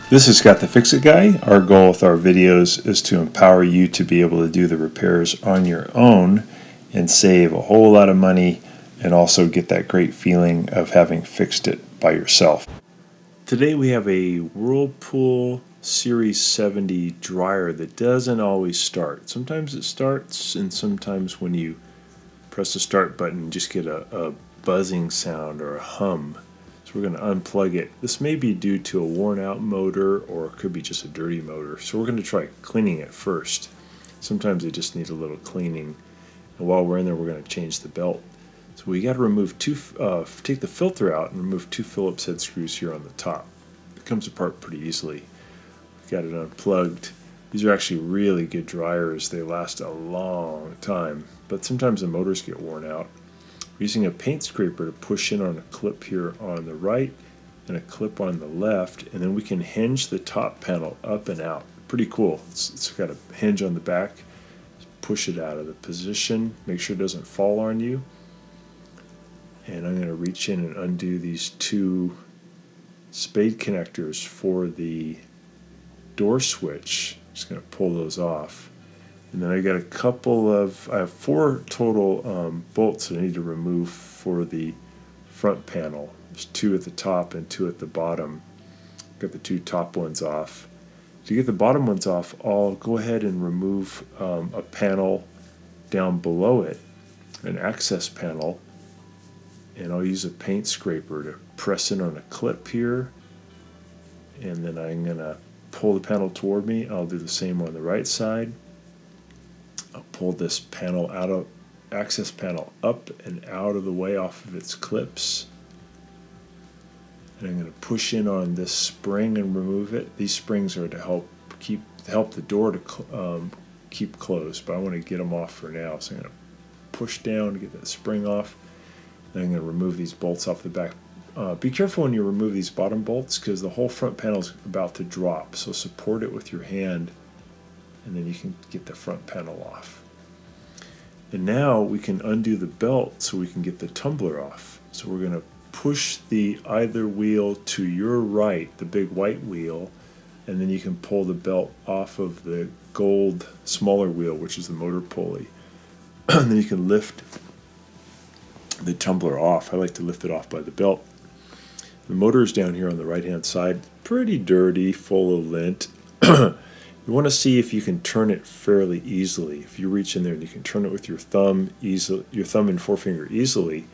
This is Scott the Fix-It Guy. Our goal with our videos is to empower you to be able to do the repairs on your own and save a whole lot of money and also get that great feeling of having fixed it by yourself. Today we have a Whirlpool Series 70 dryer that doesn't always start. Sometimes it starts, and sometimes when you press the start button you just get a buzzing sound or a hum. So we're going to unplug it. This may be due to a worn out motor, or it could be just a dirty motor. So we're going to try cleaning it first. Sometimes they just need a little cleaning. And while we're in there, we're going to change the belt. So we got to remove take the filter out and remove two Phillips head screws here on the top. It comes apart pretty easily. We've got it unplugged. These are actually really good dryers. They last a long time, but sometimes the motors get worn out. We're using a paint scraper to push in on a clip here on the right and a clip on the left, and then we can hinge the top panel up and out. Pretty cool. It's got a hinge on the back. Just push it out of the position. Make sure it doesn't fall on you. And I'm going to reach in and undo these two spade connectors for the door switch. Just going to pull those off. And then I got I have four total bolts that I need to remove for the front panel. There's two at the top and two at the bottom. Got the two top ones off. To get the bottom ones off, I'll go ahead and remove a panel down below it, an access panel, and I'll use a paint scraper to press in on a clip here, and then I'm going to pull the panel toward me. I'll do the same on the right side. I'll pull this panel access panel up and out of the way off of its clips. And I'm going to push in on this spring and remove it. These springs are to help the door to keep closed, but I want to get them off for now. So I'm going to push down to get that spring off. Then I'm going to remove these bolts off the back. Be careful when you remove these bottom bolts because the whole front panel is about to drop. So support it with your hand, and then you can get the front panel off. And now we can undo the belt so we can get the tumbler off. So we're going to push the either wheel to your right, the big white wheel, and then you can pull the belt off of the gold smaller wheel, which is the motor pulley. And then you can lift the tumbler off. I like to lift it off by the belt. The motor is down here on the right hand side, pretty dirty, full of lint. You want to see if you can turn it fairly easily. If you reach in there and you can turn it with your thumb and forefinger easily,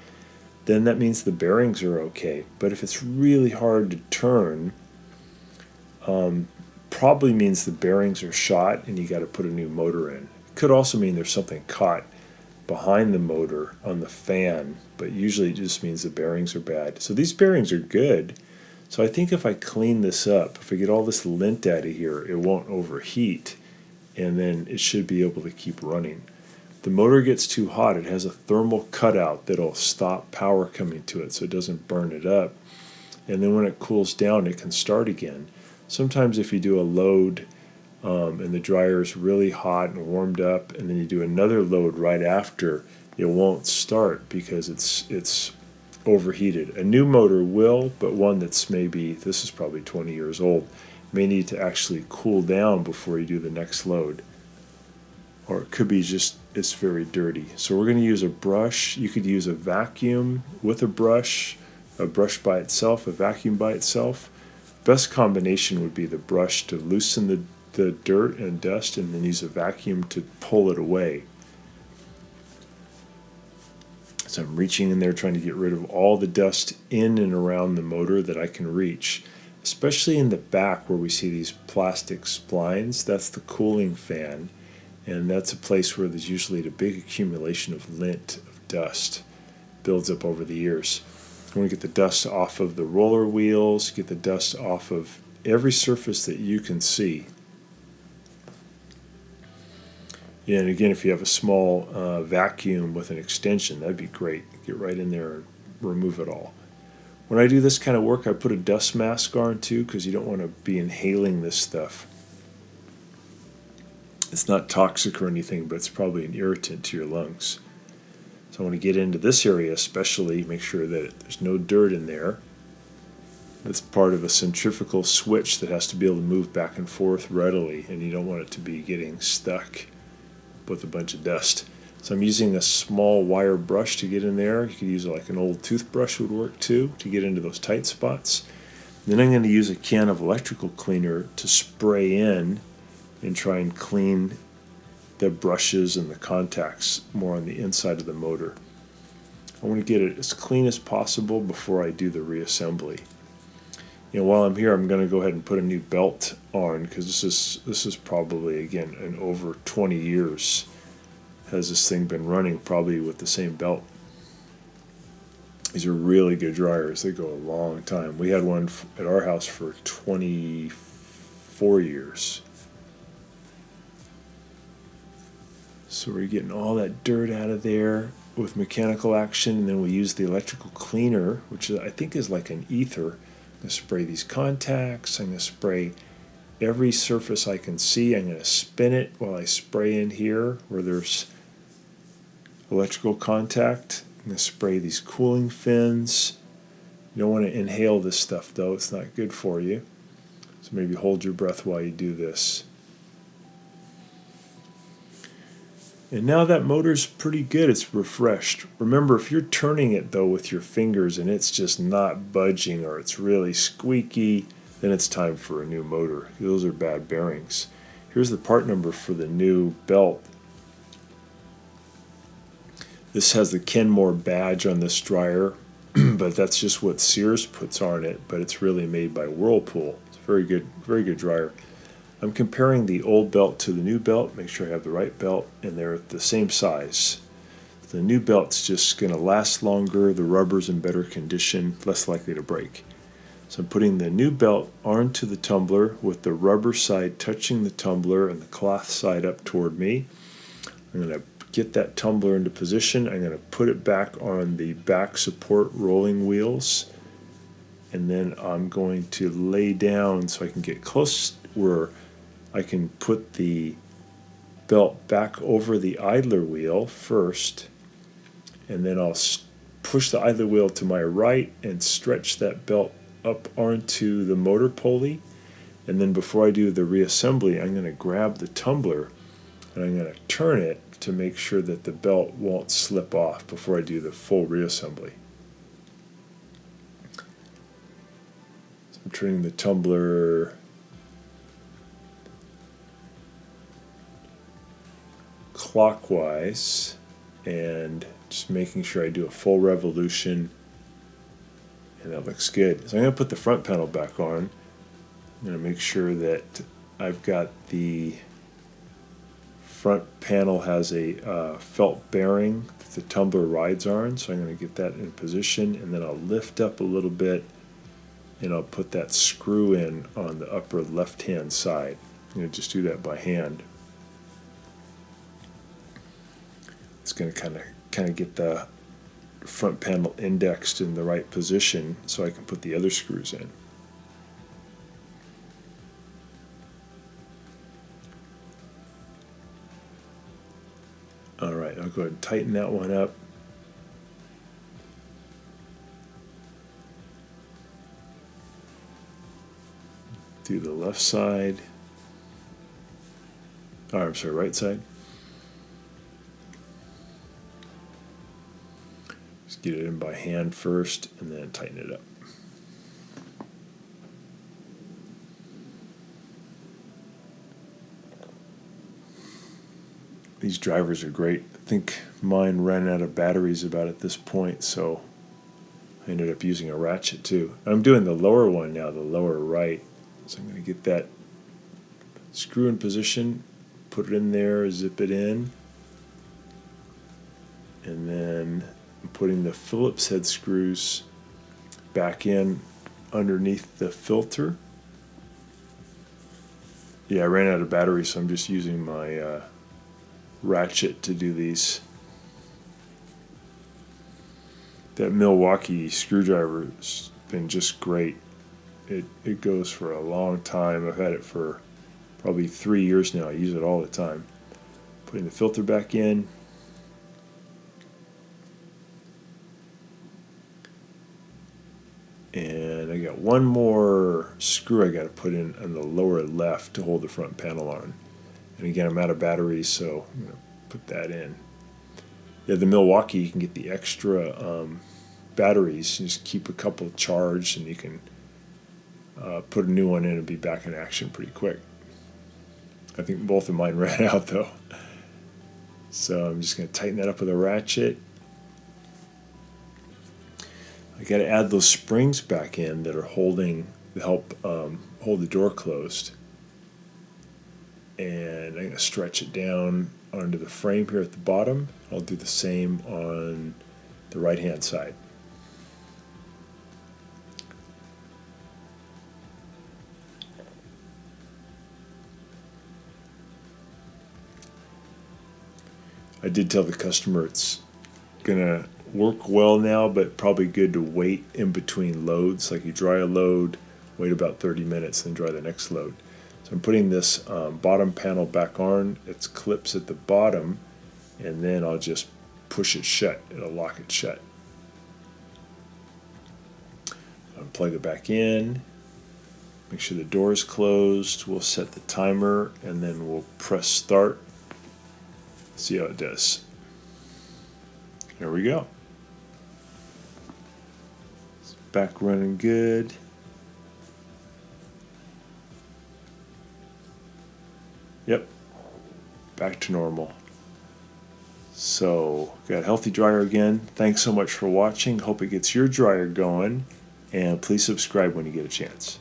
then that means the bearings are okay. But if it's really hard to turn, probably means the bearings are shot and you got to put a new motor in. It could also mean there's something caught behind the motor on the fan, but usually it just means the bearings are bad. So these bearings are good. So I think if I clean this up, if I get all this lint out of here, it won't overheat, and then it should be able to keep running. If the motor gets too hot, it has a thermal cutout that'll stop power coming to it so it doesn't burn it up. And then when it cools down, it can start again. Sometimes if you do a load and the dryer is really hot and warmed up, and then you do another load right after, it won't start because it's overheated. A new motor will, but one that's this is probably 20 years old, may need to actually cool down before you do the next load. Or it could be just it's very dirty. So we're going to use a brush. You could use a vacuum with a brush by itself, a vacuum by itself. Best combination would be the brush to loosen the dirt and dust, and then use a vacuum to pull it away. So I'm reaching in there trying to get rid of all the dust in and around the motor that I can reach, especially in the back where we see these plastic splines. That's the cooling fan, and that's a place where there's usually a big accumulation of lint, of dust, builds up over the years. I want to get the dust off of the roller wheels, get the dust off of every surface that you can see. And again, if you have a small vacuum with an extension, that'd be great. Get right in there and remove it all. When I do this kind of work, I put a dust mask on too, because you don't want to be inhaling this stuff. It's not toxic or anything, but it's probably an irritant to your lungs. So I want to get into this area especially, make sure that there's no dirt in there. That's part of a centrifugal switch that has to be able to move back and forth readily, and you don't want it to be getting stuck with a bunch of dust. So I'm using a small wire brush to get in there. You could use like an old toothbrush would work too to get into those tight spots. Then I'm going to use a can of electrical cleaner to spray in and try and clean the brushes and the contacts more on the inside of the motor. I want to get it as clean as possible before I do the reassembly. While I'm here, I'm going to go ahead and put a new belt on, because this is probably, again, in over 20 years has this thing been running, probably with the same belt. These are really good dryers. They go a long time. We had one at our house for 24 years. So we're getting all that dirt out of there with mechanical action, and then we use the electrical cleaner, which I think is like an ether. I'm going to spray these contacts. I'm going to spray every surface I can see. I'm going to spin it while I spray in here where there's electrical contact. I'm going to spray these cooling fins. You don't want to inhale this stuff, though. It's not good for you. So maybe hold your breath while you do this. And now that motor's pretty good. It's refreshed. Remember, if you're turning it, though, with your fingers and it's just not budging or it's really squeaky, then it's time for a new motor. Those are bad bearings. Here's the part number for the new belt. This has the Kenmore badge on this dryer, but that's just what Sears puts on it, but it's really made by Whirlpool. It's a very good dryer. I'm comparing the old belt to the new belt, make sure I have the right belt, and they're the same size. The new belt's just going to last longer, the rubber's in better condition, less likely to break. So I'm putting the new belt onto the tumbler with the rubber side touching the tumbler and the cloth side up toward me. I'm going to get that tumbler into position. I'm going to put it back on the back support rolling wheels, and then I'm going to lay down so I can get close where I can put the belt back over the idler wheel first, and then I'll push the idler wheel to my right and stretch that belt up onto the motor pulley. And then before I do the reassembly, I'm going to grab the tumbler and I'm going to turn it to make sure that the belt won't slip off before I do the full reassembly. So I'm turning the tumbler clockwise and just making sure I do a full revolution, and that looks good. So I'm going to put the front panel back on. I'm going to make sure that I've got the front panel has a felt bearing that the tumbler rides on, so I'm going to get that in position, and then I'll lift up a little bit and I'll put that screw in on the upper left hand side. I'm going to just do that by hand. It's going to kind of get the front panel indexed in the right position so I can put the other screws in. Alright, I'll go ahead and tighten that one up. Do the left side. Oh, I'm sorry, right side. Just get it in by hand first and then tighten it up. These drivers are great. I think mine ran out of batteries about at this point, so I ended up using a ratchet too. I'm doing the lower one now, the lower right. So I'm going to get that screw in position, put it in there, zip it in, and then I'm putting the Phillips head screws back in underneath the filter. Yeah, I ran out of battery, so I'm just using my ratchet to do these. That Milwaukee screwdriver has been just great. It goes for a long time. I've had it for probably 3 years now. I use it all the time. Putting the filter back in. And I got one more screw I got to put in on the lower left to hold the front panel on. And again, I'm out of batteries, so I'm going to put that in. Yeah, the Milwaukee, you can get the extra batteries. You just keep a couple charged, and you can put a new one in and be back in action pretty quick. I think both of mine ran out, though. So I'm just going to tighten that up with a ratchet. I got to add those springs back in that are holding to help hold the door closed. And I'm going to stretch it down onto the frame here at the bottom. I'll do the same on the right hand side. I did tell the customer it's going to work well now, but probably good to wait in between loads. Like you dry a load, wait about 30 minutes, then dry the next load. So I'm putting this bottom panel back on. It's clips at the bottom, and then I'll just push it shut. It'll lock it shut. I'll plug it back in. Make sure the door is closed. We'll set the timer, and then we'll press start. See how it does. There we go. It's back running good. Yep, back to normal. So, got a healthy dryer again. Thanks so much for watching. Hope it gets your dryer going. And please subscribe when you get a chance.